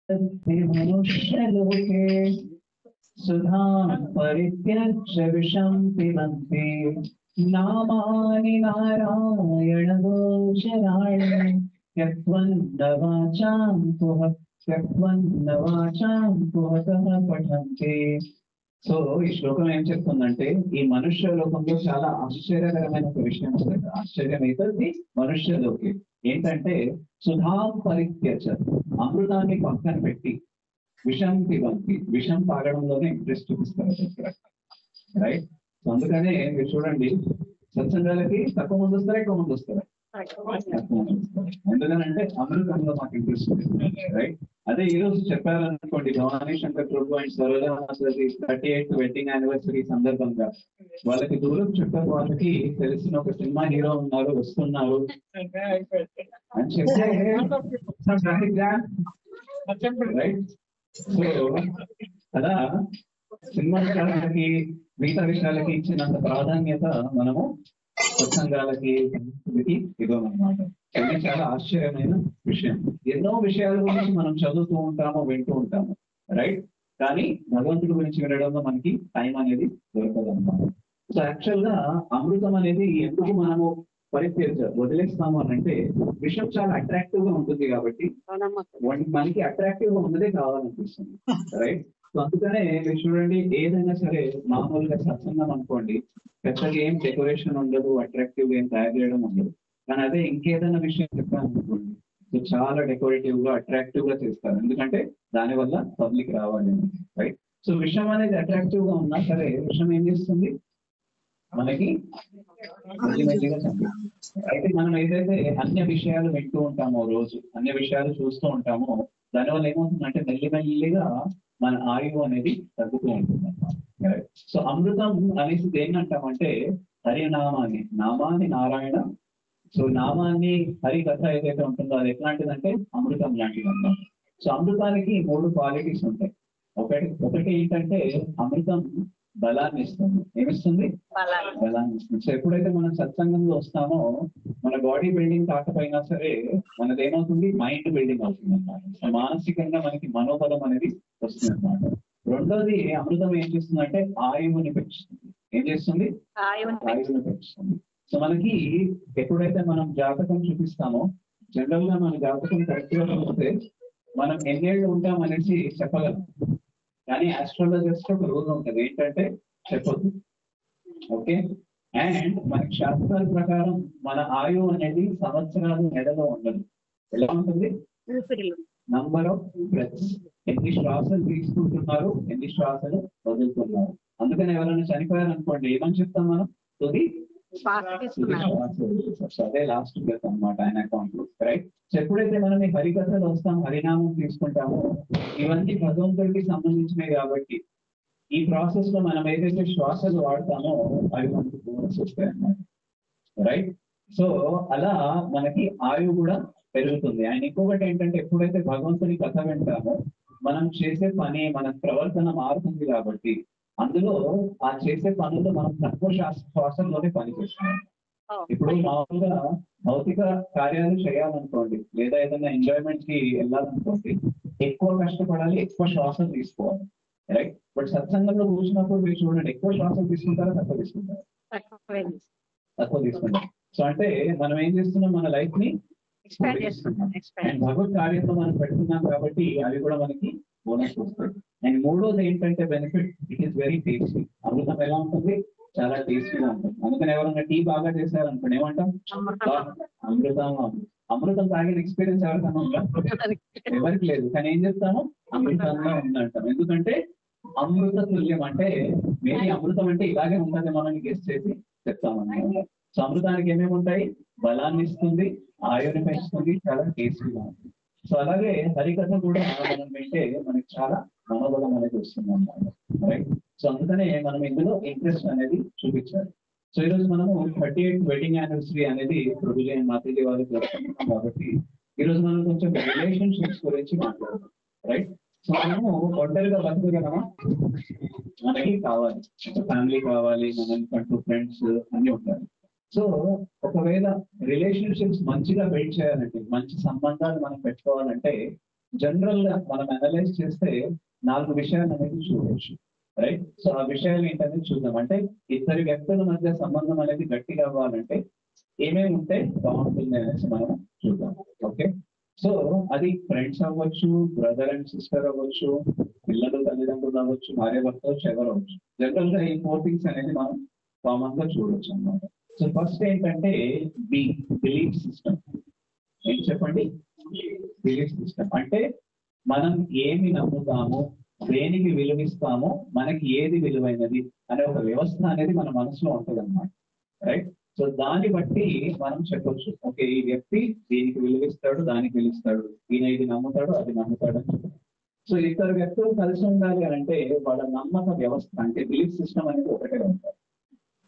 मनुष्यलोके सुधां परित्यज्य विषं पिबन्ति नामानि नारायणगोचराणि त्यक्त्वन्न वाचां कुहकः पठन्ति. సో ఈ శ్లోకం ఏం చెప్తుందంటే ఈ మనుష్య లోకంలో చాలా ఆశ్చర్యకరమైన ఒక విషయం ఉంది. ఆశ్చర్యం అయితే మనుష్యలోకి ఏంటంటే సుధా పరిత్యజ అమృతాన్ని పక్కన పెట్టి విషం పిబంతి, విషం తాగడంలోనే ఇంట్రెస్ట్ చూపిస్తారు ఇక్కడ, రైట్. సో అందుకనే మీరు చూడండి సత్సంగాలకి తక్కువ మంది వస్తారా ఎక్కువ మంది వస్తారా? ఎందుకనంటే అమృతంలో మాకు ఇంట్రెస్ట్ ఉంది, రైట్. అదే ఈ రోజు చెప్పారనుకోండి Bhavani Shankar Prabhu and Saroja 38th wedding anniversary సందర్భంగా వాళ్ళకి దూరం చుట్టూ వాళ్ళకి తెలిసిన ఒక సినిమా హీరో ఉన్నారు వస్తున్నారు అని చెప్తే రైట్. సో అలా సినిమా విషయాలకి మిగతా విషయాలకి ఇచ్చినంత ప్రాధాన్యత మనము సత్సంగాలకి ఇవ్వమన్నమాట. ఇది చాలా ఆశ్చర్యమైన విషయం. ఎన్నో విషయాల గురించి మనం చదువుతూ ఉంటాము, వింటూ ఉంటాము, రైట్. కానీ భగవంతుడి గురించి వినడంలో మనకి టైం అనేది దొరకదు అన్నమాట. సో యాక్చువల్ గా అమృతం అనేది ఎందుకు మనము వదిలేస్తాము అని అంటే విషయం చాలా అట్రాక్టివ్ గా ఉంటుంది కాబట్టి మనకి అట్రాక్టివ్ గా ఉన్నదే కావాలనిపిస్తుంది, రైట్. సో అందుకనే మీరు చూడండి ఏదైనా సరే మామూలుగా సత్సంగం అనుకోండి పెద్దగా ఏం డెకరేషన్ ఉండదు, అట్రాక్టివ్ గా ఏం తయారు చేయడం ఉండదు. కానీ అదే ఇంకేదైనా విషయం చెప్పాను అనుకోండి సో చాలా డెకరేటివ్ గా అట్రాక్టివ్ గా చేస్తారు, ఎందుకంటే దానివల్ల పబ్లిక్ రావాలి, రైట్. సో విషయం అనేది అట్రాక్టివ్ గా ఉన్నా సరే విషయం ఏం చేస్తుంది మనకి మెల్లిమెల్లిగా చంపిస్తుంది. అయితే మనం ఏదైతే అన్య విషయాలు వింటూ ఉంటామో రోజు అన్య విషయాలు చూస్తూ ఉంటామో దానివల్ల ఏమవుతుందంటే మెల్లిమెల్లిగా మన ఆయువు అనేది తగ్గుతూ ఉంటుంది అన్నమాట. సో అమృతం అనేసి దేన్ని అంటామంటే హరినామాన్ని, నామాన్ని నారాయణ. సో నామాన్ని హరి కథ ఏదైతే ఉంటుందో అది ఎట్లాంటిదంటే అమృతం లాంటిది అన్నమాట. సో అమృతానికి 3 క్వాలిటీస్ ఉంటాయి. ఒకటి ఏంటంటే అమృతం బలాన్ని ఇస్తుంది. ఏమిస్తుంది? బలాన్ని ఇస్తుంది. సో ఎప్పుడైతే మనం సత్సంగంలో వస్తామో మన బాడీ బిల్డింగ్ కాకపోయినా సరే మనది ఏమవుతుంది, మైండ్ బిల్డింగ్ అవుతుంది అన్నమాట. సో మానసికంగా మనకి మనోబలం అనేది వస్తుంది అన్నమాట. రెండోది అమృతం ఏం చేస్తుందంటే ఆయువుని పెంచుతుంది. ఏం చేస్తుంది? ఆయువుని పెంచుతుంది. సో మనకి ఎప్పుడైతే మనం జాతకం చూపిస్తామో జనరల్ గా మన జాతకం కరెక్ట్ గా చూస్తే మనం ఎన్నేళ్ళు ఉంటాం అనేసి చెప్పగలం. కానీ ఆస్ట్రాలజర్స్ ఒక రూల్ ఉంటుంది ఏంటంటే చెప్పొద్దు, ఓకే. అండ్ మనకి శాస్త్రాల ప్రకారం మన ఆయువు అనేది సంవత్సరాలు నెలలో ఉండదు. ఎలా ఉంటుంది? నంబర్ ఆఫ్ బ్రెత్స్, ఎన్ని శ్వాసలు తీసుకుంటున్నారు, ఎన్ని శ్వాసలు వదులుతున్నారు. అందుకని ఎవరైనా చనిపోయారు అనుకోండి ఏమని చెప్తాం మనం? తుది అదే లాస్ట్ బ్రెత్ అనమాట ఆయన అకౌంట్ లో, రైట్. సో ఎప్పుడైతే మనం ఈ హరికథలు వస్తాం, హరినామం తీసుకుంటామో ఇవన్నీ భగవంతుడికి సంబంధించినవి కాబట్టి ఈ ప్రాసెస్ లో మనం ఏదైతే శ్వాసలు వాడతామో అవి మనకి బోనస్ వస్తాయి అన్నమాట, రైట్. సో అలా మనకి ఆయువు కూడా పెరుగుతుంది. అండ్ ఇంకొకటి ఏంటంటే ఎప్పుడైతే భగవంతుని కథ వింటామో మనం చేసే పని, మన ప్రవర్తన మారుతుంది కాబట్టి అందులో ఆ చేసే పనుల్లో మనం తక్కువ శ్వాసంలోనే పని చేస్తున్నాం. ఇప్పుడు మామూలుగా భౌతిక కార్యాలు చేయాలనుకోండి లేదా ఏదైనా ఎంజాయ్మెంట్ కి వెళ్ళాలనుకోండి ఎక్కువ కష్టపడాలి, ఎక్కువ శ్వాసలు తీసుకోవాలి, రైట్. బట్ సత్సంగంలో కూర్చున్నప్పుడు మీరు చూడండి ఎక్కువ శ్వాసలు తీసుకుంటారా తక్కువ తీసుకుంటారా? తక్కువ తీసుకుంటారు. సో అంటే మనం ఏం చేస్తున్నాం, మన లైఫ్ ని అండ్ భగవత్ కార్యంలో మనం పెడుతున్నాం కాబట్టి అవి కూడా మనకి బోనస్ వస్తాయి. అండ్ మూడోది ఏంటంటే benefit, it is very tasty. అమృతం ఎలా ఉంటుంది? చాలా టేస్టీగా ఉంటుంది. అందుకని ఎవరైనా టీ బాగా చేశారనుకోండి ఏమంటాం? అమృతం తాగిన ఎక్స్పీరియన్స్ ఎవరికైనా ఉందా? ఎవరికి లేదు. కానీ ఏం చెప్తాము? అమృతంగా ఉందంటాం. ఎందుకంటే అమృత తుల్యం అంటే మేబీ అమృతం అంటే ఇలాగే ఉంటుంది మనం గెస్ట్ చేసి చెప్తామన్నమాట. సో అమృతానికి ఏమేమి ఉంటాయి? బలాన్ని ఇస్తుంది, ఆయువుని పెంచుతుంది, చాలా టేస్టీగా ఉంటుంది. సో అలాగే హరికథ కూడా మనం వింటే మనకి చాలా మనోబలం అనేది వస్తుంది అన్నమాట, రైట్. సో అందుకనే మనం ఇందులో ఇంట్రెస్ట్ అనేది చూపించాలి. సో ఈరోజు మనము 38th వెడ్డింగ్ యానివర్సరీ అనేది ప్రభుజీ అండ్ మాతాజీ వాళ్ళు జరుపుకుంటున్నాం కాబట్టి ఈరోజు మనం కొంచెం రిలేషన్షిప్స్ గురించి మాట్లాడతాం, రైట్. సో మనము ఒంటరిగా బతకగలమా? మనకి కావాలి, ఫ్యామిలీ కావాలి, మనకంటూ ఫ్రెండ్స్ అన్ని ఉంటారు. సో ఒకవేళ రిలేషన్షిప్స్ మంచిగా బిల్డ్ చేయాలంటే, మంచి సంబంధాలు మనం పెట్టుకోవాలంటే జనరల్ గా మనం అనలైజ్ చేస్తే 4 విషయాలు అనేది చూడవచ్చు, రైట్? సో ఆ విషయాలు ఏంటనేది చూద్దాం. అంటే ఇద్దరి వ్యక్తుల మధ్య సంబంధం అనేది గట్టిగా అవ్వాలంటే ఏమేమి ఉంటే బాగుంటుంది అనేసి మనం చూద్దాం. ఓకే, సో అది ఫ్రెండ్స్ అవ్వచ్చు, బ్రదర్ అండ్ సిస్టర్ అవ్వచ్చు, పిల్లలు తల్లిదండ్రులు అవ్వచ్చు, భార్య భర్త అవ్వచ్చు, ఎవరు అవ్వచ్చు. జనరల్ గా ఈ 4 థింగ్స్ అనేది మనం కామన్ గా చూడొచ్చు అన్నమాట. సో ఫస్ట్ ఏంటంటే బిలీఫ్ సిస్టమ్. ఏం చెప్పండి? బిలీఫ్ సిస్టమ్ అంటే మనం ఏమి నమ్ముతాము, దేనికి విలువిస్తామో, మనకి ఏది విలువైనది అనే ఒక వ్యవస్థ అనేది మన మనసులో ఉంటుంది అన్నమాట, రైట్? సో దాన్ని బట్టి మనం చెప్పొచ్చు, ఓకే ఈ వ్యక్తి దీనికి విలువిస్తాడు, దానికి విలువిస్తాడు, ఈయన ఇది నమ్ముతాడు, అది నమ్ముతాడు అని చెప్పారు. సో ఇద్దరు వ్యక్తులు కలిసి ఉండాలి అని అంటే వాళ్ళ నమ్మక వ్యవస్థ అంటే బిలీఫ్ సిస్టమ్ అనేది ఒకటే ఉంటారు,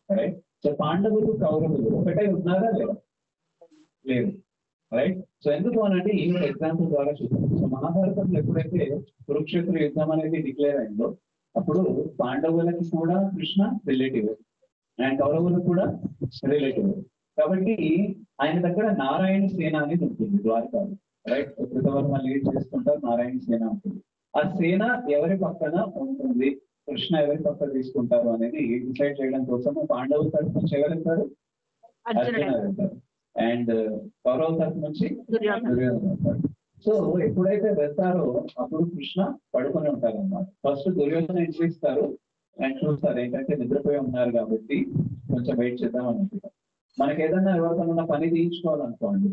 రైట్? సో పాండవులు కౌరవులు ఒకటే ఉన్నారా లేదా? లేదు, రైట్? సో ఎందుకు అనంటే ఈ ఎగ్జాంపుల్ ద్వారా చూద్దాం. సో మహాభారతంలో ఎప్పుడైతే కురుక్షేత్ర యుద్ధం అనేది డిక్లేర్ అయిందో అప్పుడు పాండవులకి కూడా కృష్ణ రిలేటివ్ అండ్ కౌరవులకు కూడా రిలేటివ్. కాబట్టి ఆయన దగ్గర నారాయణ సేన అనేది ఉంటుంది ద్వారకాలో, రైట్? కృతవర్మ లీడ్ చేసుకుంటారు, నారాయణ సేన ఉంటుంది. ఆ సేన ఎవరి పక్కన ఉంటుంది, కృష్ణ ఎవరి పక్కన తీసుకుంటారు అనేది డిసైడ్ చేయడం కోసం పాండవుల తరఫు నుంచి ఎవరు వెళ్తారు? అర్జున వెళ్తారు. అండ్ కౌరవ తరఫు నుంచి దుర్యోధన వెళ్తారు. సో ఎప్పుడైతే వెళ్తారో అప్పుడు కృష్ణ పడుకొని ఉంటారు అన్నమాట. ఫస్ట్ దుర్యోధన ఎంట్రీ ఇస్తారు అండ్ చూస్తారు ఏంటంటే నిద్రపోయి ఉన్నారు కాబట్టి కొంచెం వెయిట్ చేద్దాం అనుకుంటారు. మనకి ఏదైనా ఎవరికైనా పని తీయించుకోవాలనుకోండి,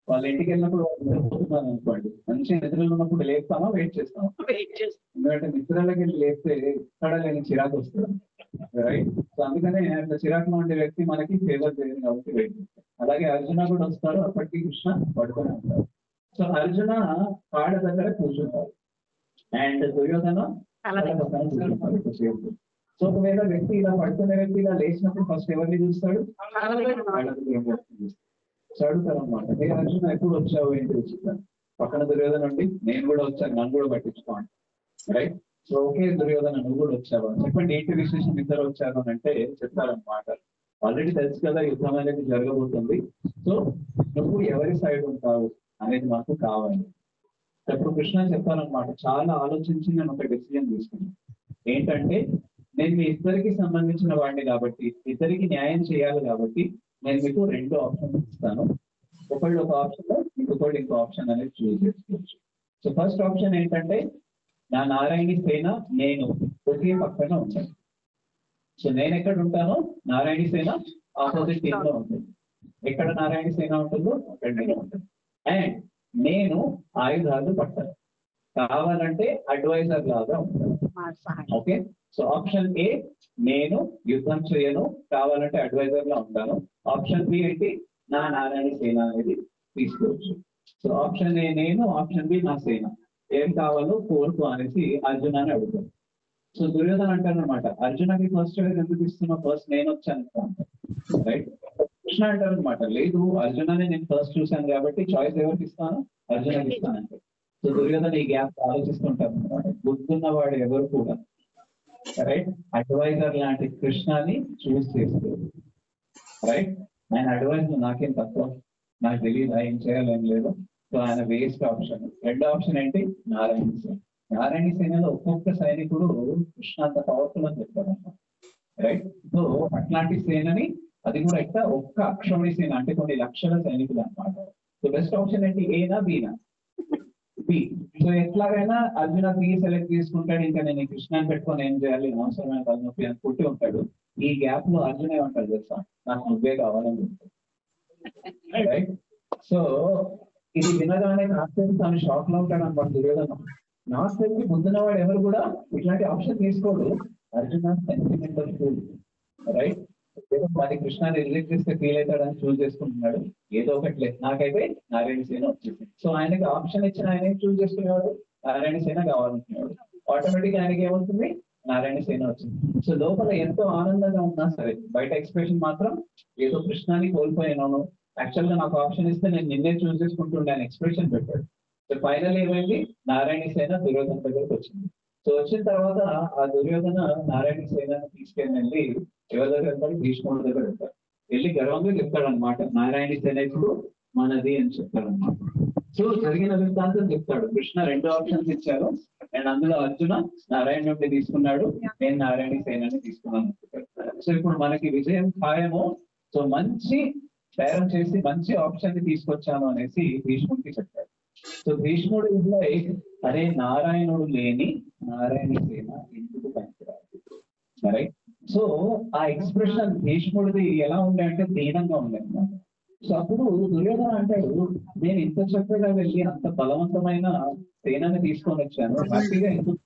వాళ్ళ ఇంటికి వెళ్ళినప్పుడు నిద్రపోతున్నారు అనుకోండి, మంచి నిద్రలు ఉన్నప్పుడు లేపుతామా వెయిట్ చేస్తామా? ఎందుకంటే నిద్రలకి వెళ్ళి లేపితే ఎక్కడ లేని చిరాకు వస్తుంది, రైట్? సో అందుకనే అట్లా చిరాకులో ఉండే వ్యక్తి మనకి ఫేవర్ చేయదు కాబట్టి వెయిట్ చేస్తాం. అలాగే అర్జున కూడా వస్తారు, అప్పటికి కృష్ణ పడుకొని ఉంటారు. సో అర్జున కాళ్ళ దగ్గర కూర్చుంటారు అండ్ దుర్యోధన పక్కన కూర్చుంటారు. సో ఒకవేళ వ్యక్తి ఇలా పడుకునే వ్యక్తి ఇలా లేచినప్పుడు ఫస్ట్ ఎవరిని చూస్తాడు? సో అడుగుతారు అనమాట, ఏ అర్జున ఎప్పుడు వచ్చావు ఏంటి వచ్చిందా? పక్కన దుర్యోధన ఉండి నేను కూడా వచ్చాను, నన్ను కూడా పట్టించుకోండి, రైట్? సో ఓకే దుర్యోధన నువ్వు కూడా వచ్చావా, చెప్పండి ఏంటి విశేషం, ఇద్దరు వచ్చారు అని అంటే చెప్తారనమాట. ఆల్రెడీ తెలుసు కదా యుద్ధం అనేది జరగబోతుంది, సో నువ్వు ఎవరి సైడ్ ఉంటావు అనేది మాకు కావాలి. అప్పుడు కృష్ణ చెప్పాలన్నమాట, చాలా ఆలోచించి నేను ఒక డెసిజన్ తీసుకున్నాను. ఏంటంటే నేను మీ ఇద్దరికి సంబంధించిన వాడిని కాబట్టి, ఇద్దరికి న్యాయం చేయాలి కాబట్టి నేను మీకు 2 ఆప్షన్స్ ఇస్తాను. ఒకళ్ళు ఒక ఆప్షన్, ఇంకొకళ్ళు ఇంకో ఆప్షన్ అనేది చూస్ చేసుకోవచ్చు. సో ఫస్ట్ ఆప్షన్ ఏంటంటే నా నారాయణి సేన నేను ఒకే పక్కన ఉంటాను. సో నేను ఎక్కడ ఉంటానో నారాయణి సేన ఆపోజిట్ టీమ్ లో ఉంటుంది. ఎక్కడ నారాయణ సేన ఉంటుందో అక్కడ నేను ఉంటాను. అండ్ నేను ఆయుధాలు పట్టాను, కావాలంటే అడ్వైజర్ లాగా ఉంటాను. ఓకే, సో ఆప్షన్ ఏ నేను యుద్ధం చేయను, కావాలంటే అడ్వైజర్ లా ఉంటాను. ఆప్షన్ బి ఏంటి, నా నారాయణ సేన అనేది తీసుకోవచ్చు. సో ఆప్షన్ ఏ నేను, ఆప్షన్ బి నా సేన, ఏం కావాలో కోరుకో అనేసి అర్జునాన్ని అడుగుతాను. సో దుర్యోధన అంటారు అనమాట, అర్జునకి ఫస్ట్ ఎందుకు ఇస్తున్నావు, ఫస్ట్ నేను వచ్చాను, రైట్? కృష్ణ అంటారు అనమాట, లేదు అర్జునని నేను ఫస్ట్ చూశాను కాబట్టి చాయిస్ ఎవరికి ఇస్తాను, అర్జునకి ఇస్తానంటే. సో దుర్యోధన ఈ గ్యాప్ ఆలోచిస్తుంటారు అనమాట, గుర్తున్న వాడు ఎవరు కూడా, రైట్, అడ్వైజర్ లాంటి కృష్ణని చూస్ చేసుకోరు, రైట్? ఆయన అడ్వైజ్ నాకేం తక్కువ, నాకు తెలియదు ఏం చేయాలి ఏం లేదు. సో ఆయన వేస్ట్ ఆప్షన్. రెండో ఆప్షన్ ఏంటి, నారాయణ సేన. నారాయణ సేనలో ఒక్కొక్క సైనికుడు కృష్ణ అంత పవర్ఫుల్ అని చెప్తారన్నమాట, రైట్? సో అట్లాంటి సేనని, అది కూడా ఎట్లా ఒక్క అక్షౌణి సేన అంటే కొన్ని లక్షల సైనికులు అనమాట. సో బెస్ట్ ఆప్షన్ ఏంటి, ఏనా బీనా? బి. సో ఎట్లాగైనా అర్జున బి సెలెక్ట్ చేసుకుంటాడు, ఇంకా నేను కృష్ణాన్ని పెట్టుకొని ఏం చేయాలి, అవసరమైన తలనొప్పి అని పుట్టి ఉంటాడు. ఈ గ్యాప్ లో అర్జున ఏమంటాడు తెలుసా, నాకు నువ్వే కావాలని చెప్తాడు, రైట్? సో ఇది వినగానే నాకు తను షాక్ లో ఉంటాడు అనమాట దుర్యోధన. నాకు తెలిసి ముందున్నవాడు ఎవరు కూడా ఇట్లాంటి ఆప్షన్ తీసుకోడు. Arjuna sentimental pool, right? మరి కృష్ణాన్ని రిలీజ్ చేస్తే ఫీల్ అవుతాడని చూస్ చేసుకుంటున్నాడు. ఏదో ఒకటి లేదు, నాకైతే నారాయణ సేన వచ్చింది. సో ఆయనకి ఆప్షన్ ఇచ్చిన ఆయన చూస్ చేసుకునేవాడు, నారాయణ సేన కావాలనుకునేవాడు. ఆటోమేటిక్ ఆయనకి ఏమవుతుంది, నారాయణ సేన వచ్చింది. సో లోపల ఎంతో ఆనందంగా ఉన్నా సరే బయట ఎక్స్ప్రెషన్ మాత్రం ఏదో కృష్ణాన్ని కోల్పోయినాను, యాక్చువల్ గా నాకు ఆప్షన్ ఇస్తే నేను నిన్నే చూస్ చేసుకుంటుండే అని ఎక్స్ప్రెషన్ పెట్టాడు. సో ఫైనల్ ఏమైంది, నారాయణ సేన దుర్యోధన దగ్గరకు వచ్చింది. సో వచ్చిన తర్వాత ఆ దుర్యోధన నారాయణ సేనను తీసుకెళ్ళి ఎవరి దగ్గర వెళ్తాడు, భీష్ముడి దగ్గర వెళ్తాడు. వెళ్ళి గర్వంగా చెప్తాడు అనమాట, నారాయణ సేన ఇప్పుడు మనది అని చెప్తాడు అనమాట. సో జరిగిన వృత్తాంతం చెప్తాడు. కృష్ణ 2 ఆప్షన్స్ ఇచ్చారు అండ్ అందులో అర్జున నారాయణ నుండి తీసుకున్నాడు, నేను నారాయణ సేనని తీసుకున్నాను. సో ఇప్పుడు మనకి విజయం ఖాయము. సో మంచి తయారు చేసి మంచి ఆప్షన్ ని తీసుకొచ్చాను అనేసి భీష్ముడికి చెప్పాడు. సో భీష్ముడు ఇంట్లో అరే నారాయణుడు లేని నారాయణ సేన ఎందుకు పనికిరాదు, రైట్? సో ఆ ఎక్స్ప్రెషన్ భీష్ముడిది ఎలా ఉండే అంటే దీనంగా ఉండే అన్నమాట. సో అప్పుడు దుర్యోధన అంటాడు, నేను ఇంత చక్కగా వెళ్ళి అంత బలవంతమైన సేనని తీసుకొని వచ్చాను, హ్యాపీగా ఎందుకు?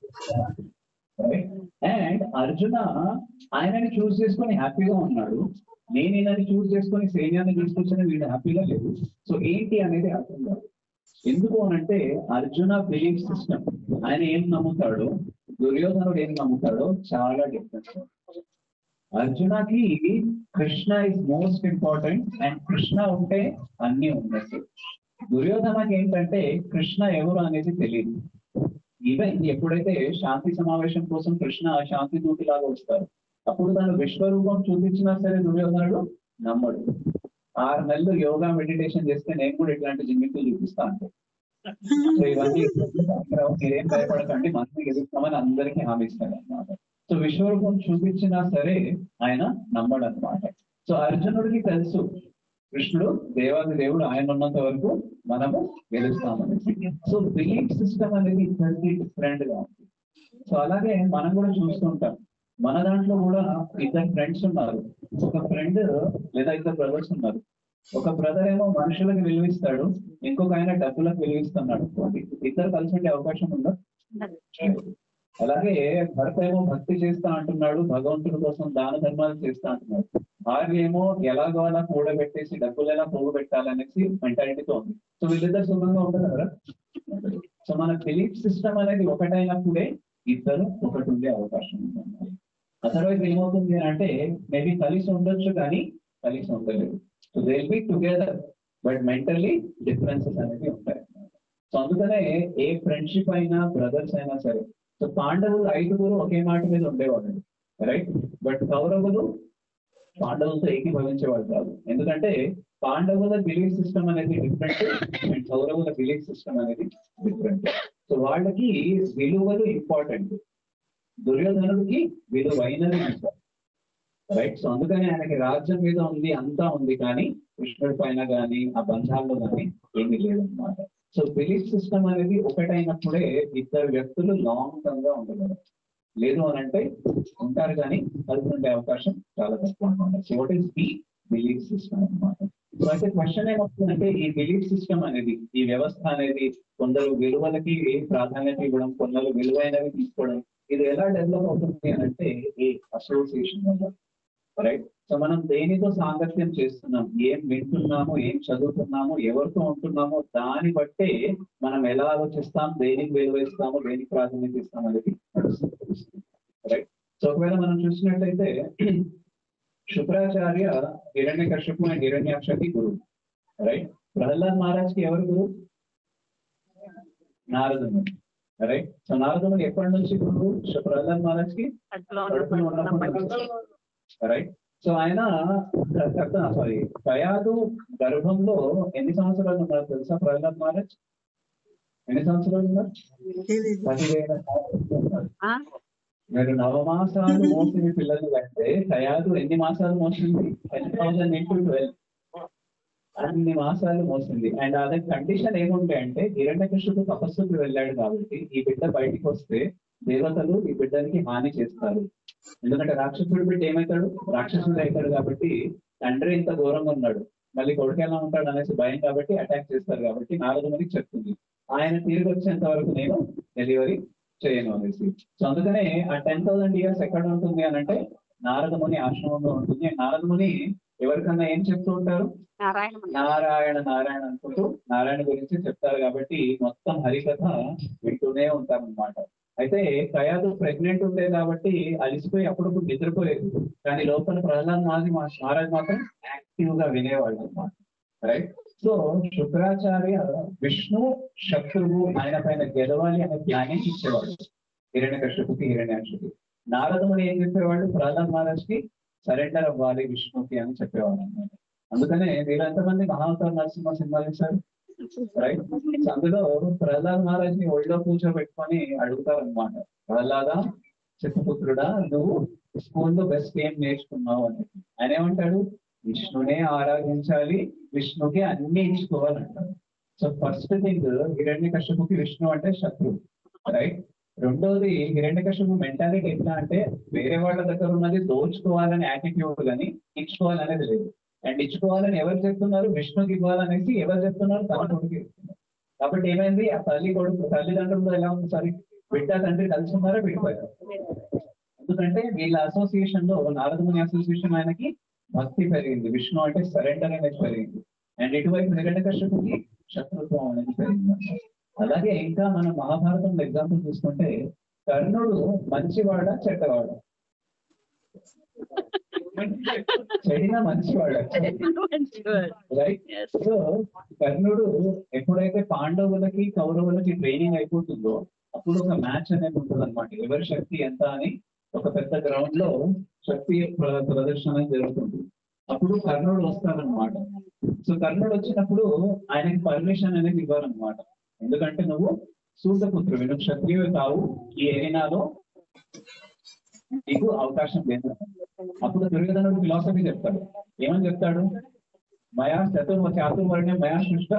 అండ్ అర్జున ఆయనని చూస్ చేసుకొని హ్యాపీగా ఉన్నాడు, నేను ఈయనని చూస్ చేసుకొని సైన్యాన్ని తీసుకొచ్చిన వీడు హ్యాపీగా లేదు. సో ఏంటి అనేది అర్థం కాదు. ఎందుకు అనంటే అర్జున బిలీఫ్ సిస్టమ్, ఆయన ఏం నమ్ముతాడో దుర్యోధనుడు ఏం నమ్ముతాడో చాలా డిఫరెంట్. అర్జునకి Krishna is most important and Krishna ఉంటే అన్ని ఉన్నట్టు. దుర్యోధనకి ఏంటంటే కృష్ణ ఎవరు అనేది తెలియదు. ఈవెన్ ఎప్పుడైతే శాంతి సమావేశం కోసం కృష్ణ శాంతి దూతి లాగా వస్తారు, అప్పుడు తను విశ్వరూపం చూపించినా సరే దుర్యోధనుడు నమ్మడు. 6 నెలలు యోగా మెడిటేషన్ చేస్తే నేను కూడా ఇట్లాంటి జిమ్మిక్కులు చూపిస్తా అంటే, సో ఇవన్నీ మీరేం భయపడకండి, మనకి ఎదుగుతామని అందరికీ హామీ ఇస్తాడు అనమాట. సో విశ్వరూపం చూపించినా సరే ఆయన నమ్మడు అనమాట. సో అర్జునుడికి తెలుసు కృష్ణుడు దేవాది దేవుడు, ఆయన ఉన్నంత వరకు మనము గెలుస్తామని. సో బిలీఫ్ సిస్టమ్ అనేది ఇద్దరికి డిఫరెంట్ గా ఉంది. సో అలాగే మనం కూడా చూస్తుంటాం, మన దాంట్లో కూడా 2 ఫ్రెండ్స్ ఉన్నారు. ఒక ఫ్రెండ్ లేదా 2 బ్రదర్స్ ఉన్నారు. ఒక బ్రదర్ ఏమో మనుషులకు విలువిస్తాడు, ఇంకొక ఆయన డబ్బులకు విలువిస్తున్నాడు. 2 కలిసి ఉండే అవకాశం ఉందా? అలాగే భర్త ఏమో భక్తి చేస్తా అంటున్నాడు, భగవంతుడి కోసం దాన ధర్మాలు చేస్తా అంటున్నాడు. భార్య ఏమో ఎలాగో అలా కూడబెట్టేసి డబ్బులు ఎలా పోగొట్టాలనేసి మెంటాలిటీతో ఉంది. సో వీళ్ళిద్దరు సుఖంగా ఉంటారు కదా. సో మన బిలీఫ్ సిస్టమ్ అనేది ఒకటైనప్పుడే ఇద్దరు ఒకటి ఉండే అవకాశం ఉంది. అదర్వైజ్ ఏమవుతుంది అంటే మేబీ కలిసి ఉండొచ్చు కానీ కలిసి ఉండలేదు. So they will be together but mentally differences అనేవి ఉంటాయి. సో అందుకనే ఏ ఫ్రెండ్షిప్ అయినా బ్రదర్స్ అయినా సరే, సో పాండవులు 5 ఒకే మాట మీద ఉండేవాళ్ళు, రైట్? బట్ కౌరవులు పాండవులతో ఏకీభవించేవాళ్ళు కాదు. ఎందుకంటే పాండవుల బిలీఫ్ సిస్టమ్ అనేది డిఫరెంట్ అండ్ కౌరవుల బిలీఫ్ సిస్టమ్ అనేది డిఫరెంట్. సో వాళ్ళకి విలువలు ఇంపార్టెంట్, దుర్యోధనుడికి విలువైనది ఇంపార్టెంట్, రైట్? సో అందుకని ఆయనకి రాజ్యం మీద ఉంది, అంతా ఉంది, కానీ కృష్ణుడి పైన కానీ ఆ బంధాల్లో కానీ ఏమీ లేదన్నమాట. సో బిలీఫ్ సిస్టమ్ అనేది ఒకటైనప్పుడే ఇద్దరు వ్యక్తులు లాంగ్ టర్మ్ గా ఉండగలరు. లేదు అని అంటే ఉంటారు కానీ కలిసి ఉండే అవకాశం చాలా తక్కువ అనమాట. So what is the belief system అనమాట. సో అయితే క్వశ్చన్ ఏమవుతుందంటే ఈ బిలీఫ్ సిస్టమ్ అనేది, ఈ వ్యవస్థ అనేది కొందరు విలువలకి ప్రాధాన్యత ఇవ్వడం, కొందరు విలువైనవి తీసుకోవడం, ఇది ఎలా డెవలప్ అవుతుంది అని అంటే ఈ అసోసియేషన్ వల్ల, రైట్? సో మనం దేనితో సాంగత్యం చేస్తున్నాం, ఏం వింటున్నాము, ఏం చదువుతున్నాము, ఎవరితో ఉంటున్నామో దాన్ని బట్టే మనం ఎలా ఆలోచిస్తాం, దేనికి విలువ ఇస్తాము, దేనికి ప్రాధాన్యత ఇస్తాం అనేది నడుస్తుంది, రైట్? సో ఒకవేళ మనం చూసినట్లయితే శుక్రాచార్య హిరణ్యకశ్యపు అండ్ హిరణ్యాక్షకి గురువు, రైట్? ప్రహ్లాద్ మహారాజ్కి ఎవరు గురువు? నారదుడు, రైట్? సో నారదుడు ఎప్పటి నుంచి గురువు ప్రహ్లాద్ మహారాజ్కి? రైట్? సో ఆయన కయాదు గర్భంలో ఎన్ని సంవత్సరాలు ఉన్నారు తెలుసా ప్రహ్లాద్ మహారాజ్? ఎన్ని సంవత్సరాలు ఉన్నారు? 10,000 సంవత్సరాలు. మీరు 9 మాసాలు మోసిన పిల్లలు కంటే కయాదు ఎన్ని మాసాలు మోసింది? 10,000 into 12 అన్ని మాసాలు మోసింది. అండ్ అదే కండిషన్ ఏముంటే అంటే హిరణ్యకశిపుడు తపస్సుకు వెళ్ళాడు కాబట్టి ఈ బిడ్డ బయటికి వస్తే దేవతలు ఈ బిడ్డనికి హాని చేస్తారు. ఎందుకంటే రాక్షసుడి బిడ్డ ఏమవుతాడు? రాక్షసుడు అవుతాడు. కాబట్టి తండ్రి ఇంత ఘోరంగా ఉన్నాడు, మళ్ళీ కొడుకు ఎలా ఉంటాడు అనేసి భయం కాబట్టి అటాక్ చేస్తారు. కాబట్టి నారదునికి చెప్తుంది, ఆయన తిరిగి వచ్చేంత వరకు నేను డెలివరీ చేయను అనేసి. సో అందుకనే ఆ 10,000 years ఎక్కడ ఉంటుంది అని అంటే నారదముని ఆశ్రమంలో ఉంటుంది. నారదముని ఎవరికన్నా ఏం చెప్తూ ఉంటారు? నారాయణ నారాయణ అనుకుంటూ నారాయణ గురించి చెప్తారు. కాబట్టి మొత్తం హరికథ వింటూనే ఉంటారన్నమాట. అయితే కయాదు ప్రెగ్నెంట్ ఉండే కాబట్టి అలిసిపోయి అప్పుడప్పుడు నిద్రపోయేది, కానీ లోపల ప్రహ్లాద్ మహారాజ్ మాత్రం యాక్టివ్ గా వినేవాళ్ళు అనమాట, రైట్? సో శుక్రాచార్య విష్ణు శత్రువు, ఆయన పైన గెలవాలి అనే ప్లానింగ్ ఇచ్చేవాడు హిరణ్యకశ్యపుకి, హిరణ్యాక్షుకి. నారదుని ఏం చెప్పేవాళ్ళు? ప్రహ్లాద్ మహారాజ్కి సరెండర్ అవ్వాలి విష్ణుకి అని చెప్పేవాడు అనమాట. అందుకనే మీరు ఎంతమంది మహావతార నరసింహ సినిమా చూశారు? రైట్. అందులో ప్రహ్లాద్ మహారాజ్ ని ఒళ్ళో కూర్చోబెట్టుకొని అడుగుతారు అనమాట, ప్రహ్లాద చిత్తపుత్రుడా, నువ్వు స్కూల్లో బెస్ట్ ఏం నేర్చుకున్నావు అని. ఆయన ఏమంటాడు, విష్ణునే ఆరాధించాలి, విష్ణుకి అన్ని ఇచ్చుకోవాలంటారు. సో ఫస్ట్ థింగ్, హిరణ్యకశ్యపుకి విష్ణు అంటే శత్రువు, రైట్. రెండోది, హిరణ్యకశ్యపు మెంటాలిటీ ఎట్లా అంటే వేరే వాళ్ళ దగ్గర ఉన్నది దోచుకోవాలని యాటిట్యూడ్ కానీ ఇచ్చుకోవాలనేది లేదు. అండ్ ఇచ్చుకోవాలని ఎవరు చెప్తున్నారు, విష్ణుకి ఇవ్వాలనేసి ఎవరు చెప్తున్నారు, తన కొడుకు చెప్తున్నారు. కాబట్టి ఏమైంది, ఆ తల్లి కొడుకు తల్లిదండ్రులు ఎలా ఉంది, సారీ బిడ్డ తండ్రి కలిసి ఉన్నారా, విడిపోయారు. ఎందుకంటే వీళ్ళ అసోసియేషన్ లో, నారదముని అసోసియేషన్ ఆయనకి భక్తి పెరిగింది, విష్ణు అంటే సరెండర్ అనేది పెరిగింది. అండ్ ఇటువైపు హిరణ్యకశ్యపుకి శత్రుత్వం అనేది పెరిగింది. అలాగే ఇంకా మనం మహాభారతంలో ఎగ్జాంపుల్ చూసుకుంటే, కర్ణుడు మంచివాడా చెడ్డవాడా, చెడిన మంచివాడా, రైట్. సో కర్ణుడు ఎప్పుడైతే పాండవులకి కౌరవులకి ట్రైనింగ్ అయిపోతుందో అప్పుడు ఒక మ్యాచ్ అనేది ఉంటుంది అనమాట, ఎవరి శక్తి ఎంత అని ఒక పెద్ద గ్రౌండ్ లో శక్తి ప్రదర్శన జరుగుతుంది. అప్పుడు కర్ణుడు వస్తారనమాట. సో కర్ణుడు వచ్చినప్పుడు ఆయనకి పర్మిషన్ అనేది ఇవ్వాలన్నమాట, ఎందుకంటే నువ్వు సూతపుత్రుడు, నువ్వు క్షత్రియుడు కావు, ఈ ఏరియాలో నీకు అవకాశం లేదు. అప్పుడు దుర్యోధనుడు ఫిలాసఫీ చెప్తాడు, ఏమని చెప్తాడు, మయా చాతుర్వర్ణ్యం మయా సృష్ట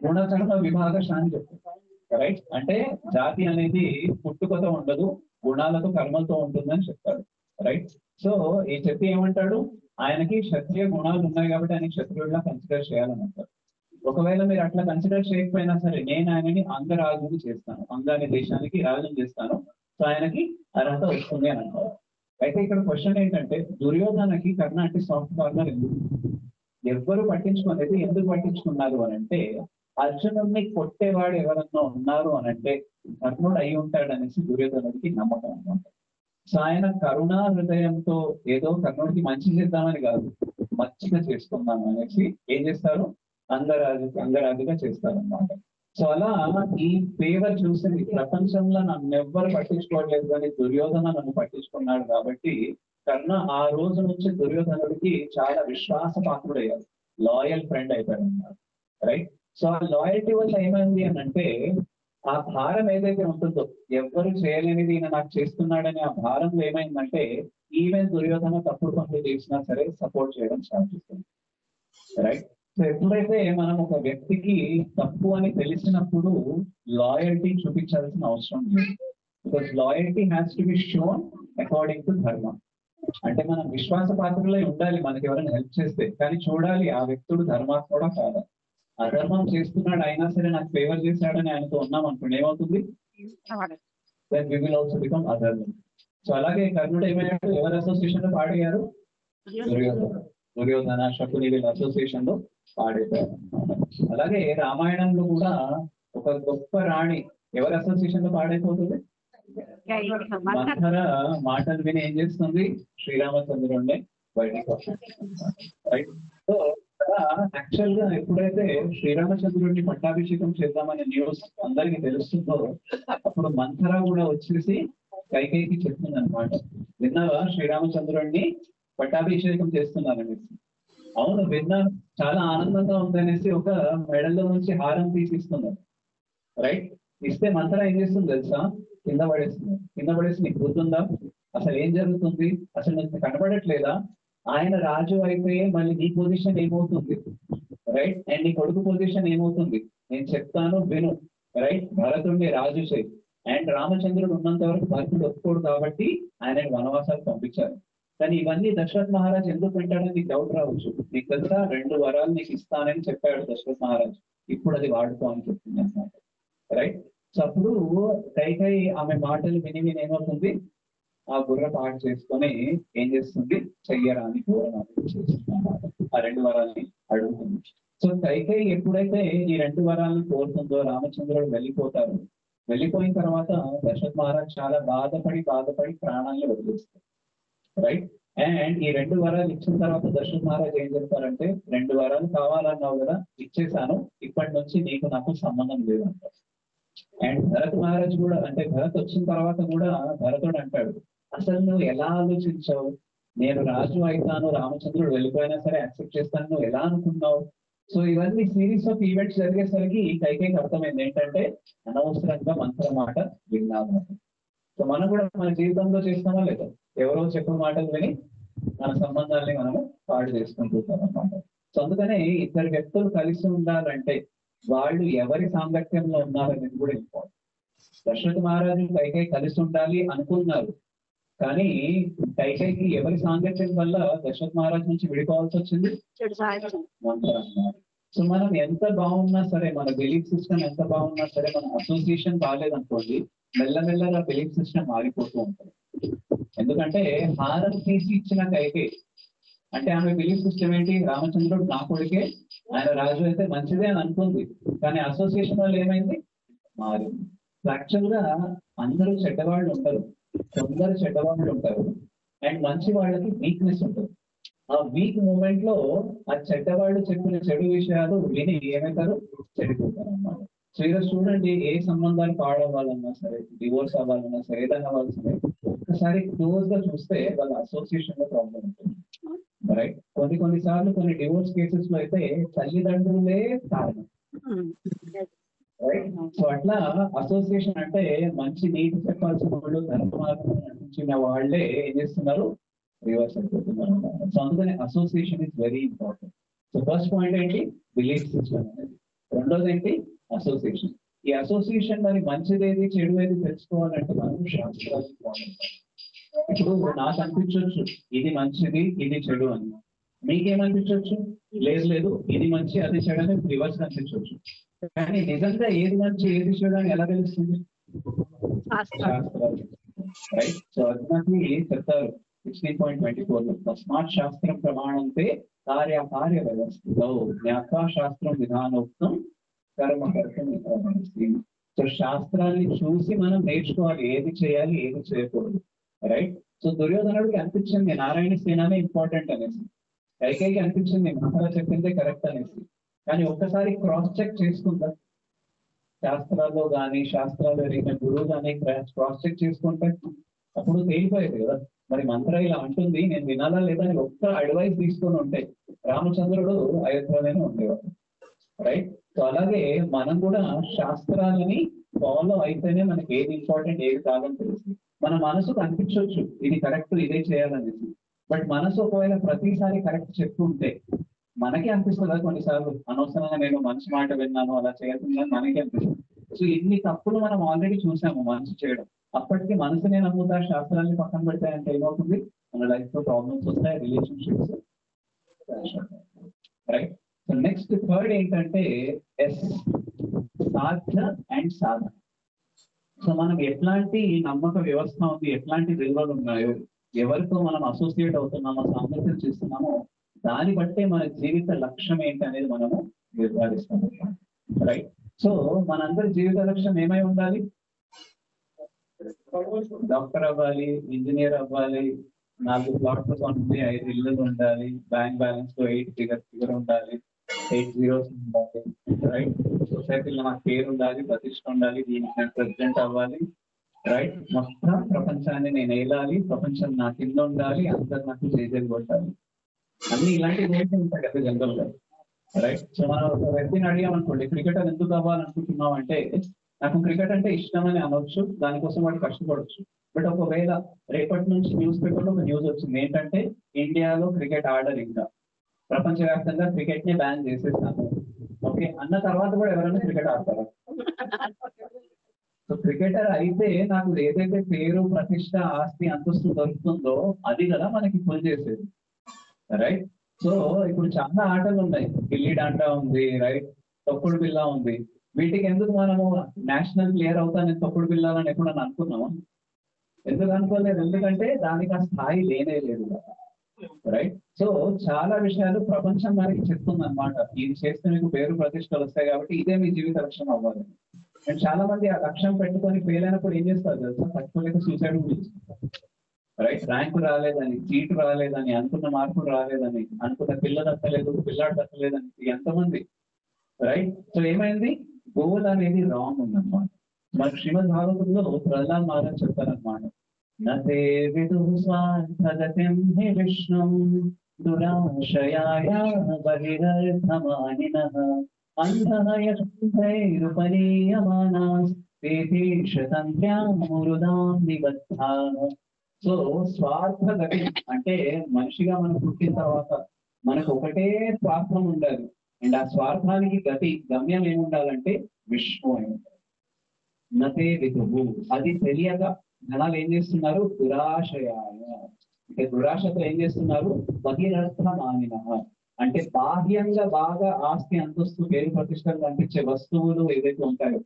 గుణకర్మ విభాగ అని చెప్తాడు, రైట్. అంటే జాతి అనేది పుట్టుకతో ఉండదు, గుణాలతో కర్మలతో ఉంటుందని చెప్తాడు, రైట్. సో ఈ చెప్పి ఏమంటాడు, ఆయనకి క్షత్రియ గుణాలు ఉన్నాయి కాబట్టి ఆయనకి క్షత్రియుడిలా కన్సిడర్ చేయాలని అంటారు. ఒకవేళ మీరు అట్లా కన్సిడర్ చేయకపోయినా సరే నేను ఆయనని అంగరాజుని చేస్తాను, అంగాని దేశానికి రాజుని చేస్తాను, సో ఆయనకి అర్హత వస్తుంది అని అంటారు. అయితే ఇక్కడ క్వశ్చన్ ఏంటంటే, దుర్యోధనకి కర్ణ అంటే సాఫ్ట్ కార్నర్ ఎందుకు, ఎవ్వరు పట్టించుకునేది ఎందుకు పట్టించుకున్నారు అని అంటే, అర్జునుడిని కొట్టేవాడు ఎవరన్నా ఉన్నారు అని అంటే కర్ణుడు అయి ఉంటాడు అనేసి దుర్యోధనుడికి నమ్మకం అనమాట. సో ఆయన కరుణా హృదయంతో ఏదో కర్ణుడికి మంచి చేద్దామని కాదు, మంచిగా చేసుకుందాం అనేసి ఏం చేస్తారు, అంగరాజుగా చేస్తారనమాట. సో అలా ఈ ఫేవర్ చూసింది ప్రపంచంలో నన్ను ఎవ్వరు పట్టించుకోవట్లేదు కానీ దుర్యోధన నన్ను పట్టించుకున్నాడు కాబట్టి కర్ణ ఆ రోజు నుంచి దుర్యోధనుడికి చాలా విశ్వాస పాత్రుడయ్యాడు, లాయల్ ఫ్రెండ్ అయిపోయాడు అన్నమాట, రైట్. సో ఆ లాయల్టీ వల్ల ఏమైంది అని అంటే, ఆ భారం ఏదైతే ఉంటుందో ఎవ్వరు చేయలేనిది ఈయన నాకు చేస్తున్నాడని ఆ భారంలో ఏమైందంటే, ఈవెన్ దుర్యోధన తప్పుడు పనులు చేసినా సరే సపోర్ట్ చేయడం స్టార్ట్ చేస్తుంది, రైట్. సో ఎప్పుడైతే మనం ఒక వ్యక్తికి తప్పు అని తెలిసినప్పుడు లాయల్టీ చూపించాల్సిన అవసరం లేదు, because loyalty has to be shown according to ధర్మ. అంటే మనం విశ్వాస పాత్రలై ఉండాలి, మనకి ఎవరైనా హెల్ప్ చేస్తే, కానీ చూడాలి ఆ వ్యక్తుడు ధర్మాత్ముడా కాదా. అధర్మం చేస్తున్నాడు అయినా సరే నాకు ఫేవర్ చేశాడని ఆయనతో ఉన్నాం అనుకోండి, ఏమవుతుంది, then we will also become అధర్మం. సో అలాగే కర్ణుడు ఏమయ్యాడు, ఎవరి అసోసియేషన్ లో పాడయ్యారు, దుర్యోధన శకుని వీళ్ళ అసోసియేషన్ లో పాడైపోయారు. అలాగే రామాయణంలో కూడా ఒక గొప్ప రాణి ఎవరి అసోసియేషన్ లో పాడైపోతుంది, మంథర మాటలు విని ఏం చేస్తుంది, శ్రీరామచంద్రుడిని బయటకు రైట్. సో యాక్చువల్ గా ఎప్పుడైతే శ్రీరామచంద్రుడిని పట్టాభిషేకం చేద్దామనే న్యూస్ అందరికి తెలుస్తుందో అప్పుడు మంథర కూడా వచ్చేసి కైకేయికి చెప్తుంది అనమాట, విన్నావా శ్రీరామచంద్రుడిని పట్టాభిషేకం చేస్తున్నారనేసి. అవును విన్నాను, చాలా ఆనందంగా ఉందనేసి ఒక మెడల్లో నుంచి హారం తీసిస్తున్నారు, రైట్. ఇస్తే మంథర ఏం చేస్తుంది తెలుసా, కింద పడేస్తుంది. కింద పడేసి నీకు గుర్తుందా, అసలు ఏం జరుగుతుంది, అసలు నీకు కనబడట్లేదా, ఆయన రాజు అయితే మళ్ళీ నీ పొజిషన్ ఏమవుతుంది, రైట్. అండ్ నీ కొడుకు పొజిషన్ ఏమవుతుంది, నేను చెప్తాను విను, రైట్. భరతుడిని రాజు చేయి. అండ్ రామచంద్రుడు ఉన్నంత వరకు భరతుడు ఒప్పుకోడు కాబట్టి ఆయన వనవాసాలు పంపించారు. కానీ ఇవన్నీ దశరథ్ మహారాజ్ ఎందుకు పెట్టాడని నీకు డౌట్ రావచ్చు. నీకు తెలుసా, 2 వరాలు నీకు ఇస్తానని చెప్పాడు దశరథ్ మహారాజ్, ఇప్పుడు అది వాడుకో అని చెప్తుంది అన్నమాట, రైట్. సో అప్పుడు కైకేయి ఆమె మాటలు విని విని ఏమవుతుంది, ఆ బుర్ర పాటు చేసుకొని ఏం చేస్తుంది, చెయ్యరాని ఘోరనాలు చేస్తుంది, ఆ 2 వరాలని అడుగుతుంది. సో కైకేయి ఎప్పుడైతే ఈ 2 వరాలను కోరుతుందో రామచంద్రుడు వెళ్ళిపోతారు. వెళ్ళిపోయిన తర్వాత దశరథ్ మహారాజ్ చాలా బాధపడి ప్రాణాలను వదిలేస్తారు, రైట్. అండ్ ఈ 2 వరాలు ఇచ్చిన తర్వాత దశరథ్ మహారాజ్ ఏం చెప్తారంటే, 2 వరాలు కావాలన్నావు కదా, ఇచ్చేసాను, ఇప్పటి నుంచి నీకు నాకు సంబంధం లేదు అంటారు. అండ్ భరత్ మహారాజ్ కూడా, అంటే భరత్ వచ్చిన తర్వాత కూడా భరతుడు అంటాడు, అసలు నువ్వు ఎలా ఆలోచించావు, నేను రాజు అవుతాను రామచంద్రుడు వెళ్ళిపోయినా సరే యాక్సెప్ట్ చేస్తాను, నువ్వు ఎలా అనుకున్నావు. సో ఇవన్నీ సిరీస్ ఆఫ్ ఈవెంట్స్ జరిగేసరికి కైకేయికి అర్థమైంది ఏంటంటే అనవసరంగా మంత్ర మాట విన్నాము. సో మనం కూడా మన జీవితంలో చేస్తామా లేదా? ఎవరో చెప్పిన మాటలు విని మన సంబంధాలని మనము పాడు చేసుకుంటుంటాం అన్నమాట. సో అందుకనే ఇద్దరు వ్యక్తులు కలిసి ఉండాలంటే వాళ్ళు ఎవరి సాంగత్యంలో ఉన్నారనేది కూడా ఇంపార్టెంట్. దశరథ మహారాజు కైకేయి కలిసి ఉండాలి అనుకున్నారు, కానీ కైకేయికి ఎవరి సాంగత్యం వల్ల దశరథ మహారాజు నుంచి విడిపోవాల్సి వచ్చింది? మంత్ర అన్నారు. సో మనం ఎంత బాగున్నా సరే, మన బిలీఫ్ సిస్టమ్ ఎంత బాగున్నా సరే, మన అసోసియేషన్ బాగాలేదనుకోండి, మెల్లమెల్లగా బిలీఫ్ సిస్టమ్ మారిపోతూ ఉంటుంది. ఎందుకంటే హారం తీసి ఇచ్చిన కైకేయి అంటే ఆమె బిలీఫ్ సిస్టమ్ ఏంటి? రామచంద్రుడు నా కొడుకే, ఆయన రాజు అయితే మంచిదే అని అనుకుంది. కానీ అసోసియేషన్ వల్ల ఏమైంది? మారింది. యాక్చువల్ గా అందరూ చెడ్డవాళ్ళు ఉంటారు, కొందరు చెడ్డవాళ్ళు ఉంటారు, అండ్ మంచి వాళ్ళకి వీక్నెస్ ఉంటుంది. ఆ వీక్ మూమెంట్ లో ఆ చెడ్డవాళ్ళు చెప్పిన చెడు విషయాలు విని ఏమవుతారు? చెడిపోతారు అన్నమాట. సో ఈరోజు చూడండి, ఏ సంబంధాలు పాడవ్వాలన్నా సరే, డివోర్స్ అవ్వాలన్నా సరే, ఏదైనా అవ్వాలి సరే, ఒకసారి క్లోజ్ గా చూస్తే వాళ్ళ అసోసియేషన్ లో ప్రాబ్లం ఉంటుంది. రైట్? కొన్నిసార్లు కొన్ని డివోర్స్ కేసెస్ లో అయితే తల్లిదండ్రులే కారణం. రైట్? సో అట్లా అసోసియేషన్ అంటే మంచి నీతి చెప్పాల్సిన వాళ్ళు, ధర్మ మార్గం నటించిన వాళ్ళే ఏం చేస్తున్నారు? రివర్స్ అయిపోతున్నారు. సో అందుకని association is very important. So first point ఏంటి? బిలీఫ్ సిస్టమ్ అనేది. రెండోది ఏంటి? అసోసియేషన్. ఈ అసోసియేషన్ మరి మంచిదేది చెడు ఏది తెలుసుకోవాలంటే మనం శాస్త్రాలు ఫాలో అవ్వాలి. ఇప్పుడు నాకు అనిపించవచ్చు ఇది మంచిది ఇది చెడు అని, మీకేమనిపించవచ్చు? లేదు ఇది మంచి అది చెడు అని రివర్స్ అనిపించవచ్చు. కానీ నిజంగా ఏది మంచి ఏది చెడు అని ఎలా తెలుస్తుంది? శాస్త్రాలు. రైట్? సో అర్జునకి చెప్తారు 16.24 తస్మాత్ శాస్త్రం ప్రమాణంతే కార్య వ్యవస్థలో జ్ఞాత్వా శాస్త్రం విధానోక్తం కర్మ కర్తం. సో శాస్త్రాన్ని చూసి మనం నేర్చుకోవాలి, ఏది చేయాలి ఏది చేయకూడదు. రైట్? సో దుర్యోధనుడికి అనిపించింది నారాయణ సేననే ఇంపార్టెంట్ అనేసి, కైకేయికి అనిపించింది మహారాజు చెప్పిందే కరెక్ట్ అనేసి. కానీ ఒక్కసారి క్రాస్ చెక్ చేసుకుంటా, శాస్త్రాల్లో కానీ శాస్త్రాలు ఎరిగిన గురువు కానీ క్రాస్ చెక్ చేసుకుంటే అప్పుడు తేలిపోయేది కదా. మరి మంత్ర ఇలా అంటుంది, నేను వినాలా లేదా అని ఒక్క అడ్వైస్ తీసుకొని ఉంటే రామచంద్రుడు అయోధ్యలోనే ఉండేవాడు. రైట్? సో అలాగే మనం కూడా శాస్త్రాలని ఫాలో అయితేనే మనకి ఏది ఇంపార్టెంట్ ఏది కాదని తెలుస్తుంది. మన మనసుకు అనిపించవచ్చు ఇది కరెక్ట్ ఇదే చేయాలనేసి, బట్ మనసు ఒకవేళ ప్రతిసారి కరెక్ట్ చెప్తుంటే మనకే అనిపిస్తుంది కదా కొన్నిసార్లు అనవసరంగా నేను మంచి మాట విన్నాను అలా చేయాల్సిందని మనకే అనిపిస్తుంది. సో ఇన్ని తప్పులు మనం ఆల్రెడీ చూసాము మనసు చేయడం. అప్పటికి మనసునే నమ్ముతా శాస్త్రాన్ని పక్కన పెడతాయంటే ఏమవుతుంది? మన లైఫ్ లో ప్రాబ్లమ్స్ వస్తాయి, relationships. Right? So next third ఏంటంటే ఎస్, సాధ్య అండ్ సాధన. సో మనం ఎట్లాంటి నమ్మక వ్యవస్థ ఉంది, ఎట్లాంటి విలువలు ఉన్నాయో, ఎవరితో మనం అసోసియేట్ అవుతున్నామో, సామర్థ్యం చేస్తున్నామో, దాన్ని బట్టే మన జీవిత లక్ష్యం ఏంటి అనేది మనము నిర్ధారిస్తాము. రైట్? సో మనందరి జీవిత లక్ష్యం ఏమై ఉండాలి? డాక్టర్ అవ్వాలి, ఇంజనీర్ అవ్వాలి, 4 ప్లాట్లు కొంటే 5 ఇళ్ళు ఉండాలి, బ్యాంక్ బ్యాలెన్స్ లో 8 ఫిగర్ ఉండాలి, 8 zeros ఉండాలి. రైట్? సొసైటీలో నాకు పేరు ఉండాలి, ప్రతిష్ట ఉండాలి, దీనికి నేను ప్రెసిడెంట్ అవ్వాలి. రైట్? మొత్తం ప్రపంచాన్ని నేను ఏలాలి, ప్రపంచం నా కింద ఉండాలి, అందరు నాకు చేసేది కొట్టాలి, అన్ని ఇలాంటి గోల్స్ ఉంటాయి కదా జనరల్ గా. రైట్? సో మనం ఒక వ్యక్తిని అడిగామనుకోండి, క్రికెటర్ ఎందుకు అవ్వాలనుకుంటున్నాం అంటే, నాకు క్రికెట్ అంటే ఇష్టం అని అనవచ్చు, దానికోసం వాడు కష్టపడవచ్చు. బట్ ఒకవేళ రేపటి నుంచి న్యూస్ పేపర్ లో ఒక న్యూస్ వచ్చింది ఏంటంటే ఇండియాలో క్రికెట్ ఆర్డర్ ఇంకా ప్రపంచవ్యాప్తంగా క్రికెట్ ని బ్యాన్ చేసేస్తాను, ఓకే అన్న తర్వాత కూడా ఎవరైనా క్రికెట్ ఆడతారా? సో క్రికెటర్ అయితే నాకు ఏదైతే పేరు ప్రతిష్ట ఆస్తి అంతస్తు దొరుకుతుందో అది కదా మనకి ఫుల్ చేసేది. రైట్? సో ఇప్పుడు చాలా ఆటలు ఉన్నాయి, గిల్లీ డాండా ఉంది, రైట్, తొక్కుడు బిల్ల ఉంది. వీటికి ఎందుకు మనము నేషనల్ ప్లేయర్ అవుతానని తొక్కుడు బిల్లాలని ఎప్పుడన్నా అనుకున్నాము? ఎందుకు అనుకోలేదు? ఎందుకంటే దానికి ఆ స్థాయి లేనే లేదు. రైట్? సో చాలా విషయాలు ప్రపంచం మనకి చెప్తుంది అనమాట, ఇది చేస్తే మీకు పేరు ప్రతిష్టలు వస్తాయి కాబట్టి ఇదే మీ జీవిత లక్ష్యం అవ్వాలి. అండ్ చాలా మంది ఆ లక్ష్యం పెట్టుకొని ఫెయిల్ అయినప్పుడు ఏం చేస్తారు తెలుసా? తట్టుకోలేక సూసైడ్ చేసుకుంటారు. రైట్? ర్యాంకు రాలేదని, సీటు రాలేదని, అనుకున్న మార్కులు రాలేదని, అనుకున్న పిల్ల దక్కలేదు, పిల్లాడు దక్కలేదని ఎంతమంది. రైట్? సో ఏమైంది? గోల్ అనేది రాంగ్ ఉందన్నమాట. మన శ్రీమద్ భాగవతంలో ప్రహ్లాద్ మహారాజ్ చెప్తారనమాట, నతే విదుః స్వార్థగతిం హి విష్ణుం దురాశయాయ బహిరర్థమానినః అంధః యశైరుపనీయమానాః వేదేశతంత్ర్యామురుదాం నిబద్ధాః. సో స్వార్థగతి అంటే మనిషిగా మనం పుట్టిన తర్వాత మనకు ఒకటే స్వార్థం ఉండాలి. అండ్ ఆ స్వార్థానికి గమ్యం ఏముండాలంటే విష్ణు అయి ఉండాలి. నతే విదుః అది తెలియక జనాలు ఏం చేస్తున్నారు? దురాశయాయ అంటే దురాశతో ఏం చేస్తున్నారు? బహిరర్థమానినః అంటే బాహ్యంగా బాగా ఆస్తి అంతస్తు పేరు ప్రతిష్టలు కనిపించే వస్తువులు ఏవైతే ఉంటాయో